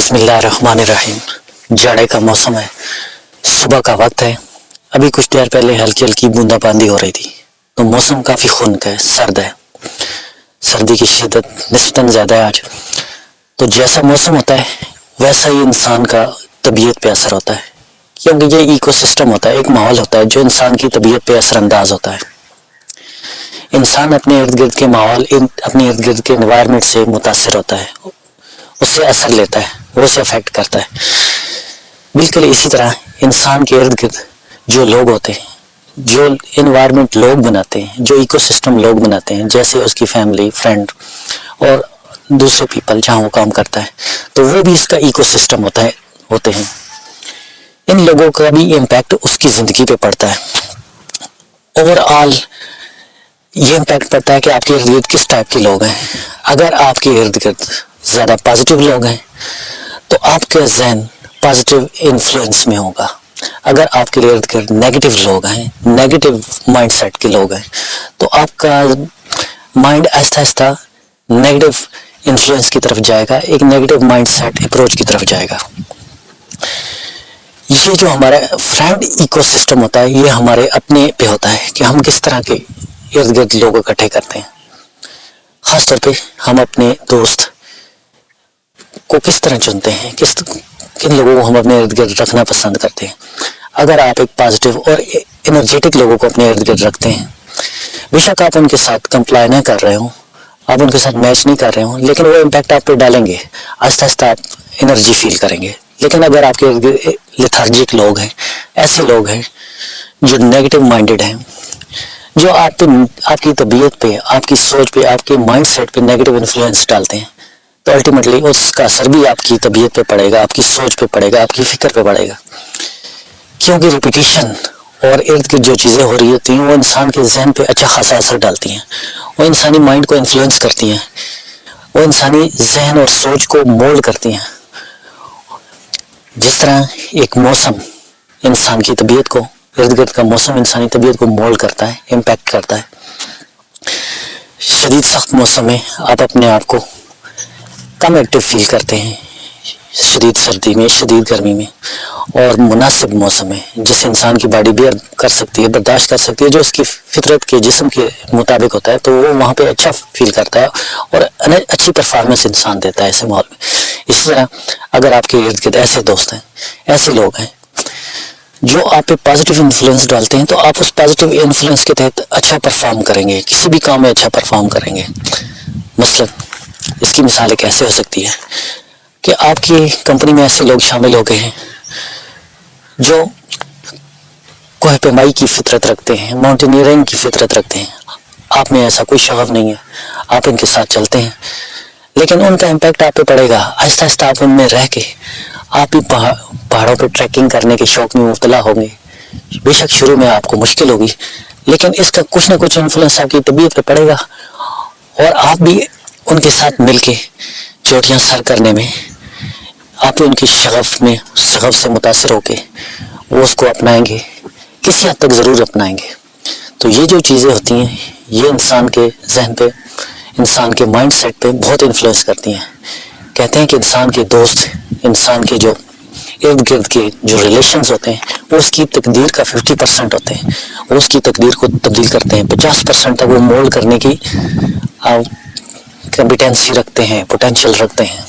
بسم اللہ الرحمن الرحیم۔ جاڑے کا موسم ہے، صبح کا وقت ہے، ابھی کچھ دیر پہلے ہلکی ہلکی بوندا باندی ہو رہی تھی، تو موسم کافی خنک ہے، سرد ہے، سردی کی شدت نسبتاً زیادہ ہے آج۔ تو جیسا موسم ہوتا ہے ویسا ہی انسان کا طبیعت پہ اثر ہوتا ہے، کیونکہ یہ ایکو سسٹم ہوتا ہے، ایک ماحول ہوتا ہے جو انسان کی طبیعت پہ اثر انداز ہوتا ہے۔ انسان اپنے ارد گرد کے ماحول، اپنے ارد گرد کے انوائرمنٹ سے متاثر ہوتا ہے، اس سے اثر لیتا ہے، وہ اسے افیکٹ کرتا ہے۔ بالکل اسی طرح انسان کے ارد گرد جو لوگ ہوتے ہیں، جو انوائرمنٹ لوگ بناتے ہیں، جو ایکو سسٹم لوگ بناتے ہیں، جیسے اس کی فیملی، فرینڈ اور دوسرے پیپل جہاں وہ کام کرتا ہے، تو وہ بھی اس کا ایکو سسٹم ہوتے ہیں۔ ان لوگوں کا بھی امپیکٹ اس کی زندگی پہ پڑتا ہے۔ اوور آل یہ امپیکٹ پڑتا ہے کہ آپ کے ارد گرد کس ٹائپ کے لوگ ہیں۔ اگر آپ کے ارد گرد زیادہ پازیٹیو لوگ ہیں تو آپ کا ذہن پازیٹیو انفلوئنس میں ہوگا۔ اگر آپ کے ارد گرد نیگیٹو لوگ ہیں، نیگیٹو مائنڈ سیٹ کے لوگ ہیں، تو آپ کا مائنڈ آہستہ آہستہ نیگیٹو انفلوئنس کی طرف جائے گا، ایک نیگیٹو مائنڈ سیٹ اپروچ کی طرف جائے گا۔ یہ جو ہمارا فرینڈ ایکو سسٹم ہوتا ہے، یہ ہمارے اپنے پہ ہوتا ہے کہ ہم کس طرح کے ارد گرد لوگ اکٹھے کرتے ہیں۔ خاص طور پہ ہم اپنے دوست کو کس طرح چنتے ہیں، کن لوگوں کو ہم اپنے ارد گرد رکھنا پسند کرتے ہیں۔ اگر آپ ایک پازیٹیو اور انرجیٹک لوگوں کو اپنے ارد گرد رکھتے ہیں، بے شک آپ ان کے ساتھ کمپلائی نہ کر رہے ہوں، آپ ان کے ساتھ میچ نہیں کر رہے ہوں، لیکن وہ امپیکٹ آپ پہ ڈالیں گے، آہستہ آہستہ آپ انرجی فیل کریں گے۔ لیکن اگر آپ کے ارد گرد لیتھارجک لوگ ہیں، ایسے لوگ ہیں جو نیگیٹو مائنڈڈ ہیں، جو آپ کی طبیعت پہ، آپ کی سوچ پہ، آپ کے مائنڈ سیٹ پہ نیگیٹو انفلوئنس ڈالتے ہیں، تو الٹیمیٹلی اس کا اثر بھی آپ کی طبیعت پہ پڑے گا، آپ کی سوچ پہ پڑے گا، آپ کی فکر پہ پڑے گا۔ کیونکہ ریپیٹیشن اور ارد گرد جو چیزیں ہو رہی ہوتی ہیں وہ انسان کے ذہن پہ اچھا خاصا اثر ڈالتی ہیں، وہ انسانی مائنڈ کو انفلوئنس کرتی ہیں، وہ انسانی ذہن اور سوچ کو مولڈ کرتی ہیں۔ جس طرح ایک موسم انسان کی طبیعت کو، ارد گرد کا موسم انسانی طبیعت کو مولڈ کرتا ہے، امپیکٹ کرتا ہے۔ شدید سخت موسم میں آپ اپنے آپ کو کم ایکٹیو فیل کرتے ہیں، شدید سردی میں، شدید گرمی میں، اور مناسب موسم ہے جس انسان کی باڈی بیئر کر سکتی ہے، برداشت کر سکتی ہے، جو اس کی فطرت کے جسم کے مطابق ہوتا ہے، تو وہ وہاں پہ اچھا فیل کرتا ہے اور اچھی پرفارمنس انسان دیتا ہے ایسے ماحول میں۔ اسی طرح اگر آپ کے ارد گرد ایسے دوست ہیں، ایسے لوگ ہیں جو آپ پہ پازیٹیو انفلوئنس ڈالتے ہیں، تو آپ اس پازیٹیو انفلوئنس کے تحت اچھا پرفارم کریں گے، کسی بھی کام میں اچھا پرفارم کریں گے۔ مثلا اس کی مثال ایک ایسے ہو سکتی ہے کہ آپ کی کمپنی میں ایسے لوگ شامل ہو گئے ہیں جو کوہ پیمائی کی فطرت رکھتے ہیں، ماؤنٹینئرنگ کی فطرت رکھتے ہیں، آپ میں ایسا کوئی شغف نہیں ہے، آپ ان کے ساتھ چلتے ہیں، لیکن ان کا امپیکٹ آپ پہ پڑے گا۔ آہستہ آہستہ آپ ان میں رہ کے آپ بھی پہاڑوں پہ ٹریکنگ کرنے کے شوق میں مبتلا ہوں گے۔ بے شک شروع میں آپ کو مشکل ہوگی، لیکن اس کا کچھ نہ کچھ انفلوئنس آپ کی طبیعت پہ پڑے گا، اور آپ بھی ان کے ساتھ مل کے چوٹیاں سر کرنے میں، آپ ان کی شغف سے متاثر ہو کے وہ اس کو اپنائیں گے، کسی حد تک ضرور اپنائیں گے۔ تو یہ جو چیزیں ہوتی ہیں یہ انسان کے ذہن پہ، انسان کے مائنڈ سیٹ پہ بہت انفلوئنس کرتی ہیں۔ کہتے ہیں کہ انسان کے دوست، انسان کے جو ارد گرد کے جو ریلیشنز ہوتے ہیں، وہ اس کی تقدیر کا 50% ہوتے ہیں، وہ اس کی تقدیر کو تبدیل کرتے ہیں، 50% تک وہ مولڈ کرنے کی کمپیٹنسی رکھتے ہیں، پوٹینشیل رکھتے ہیں۔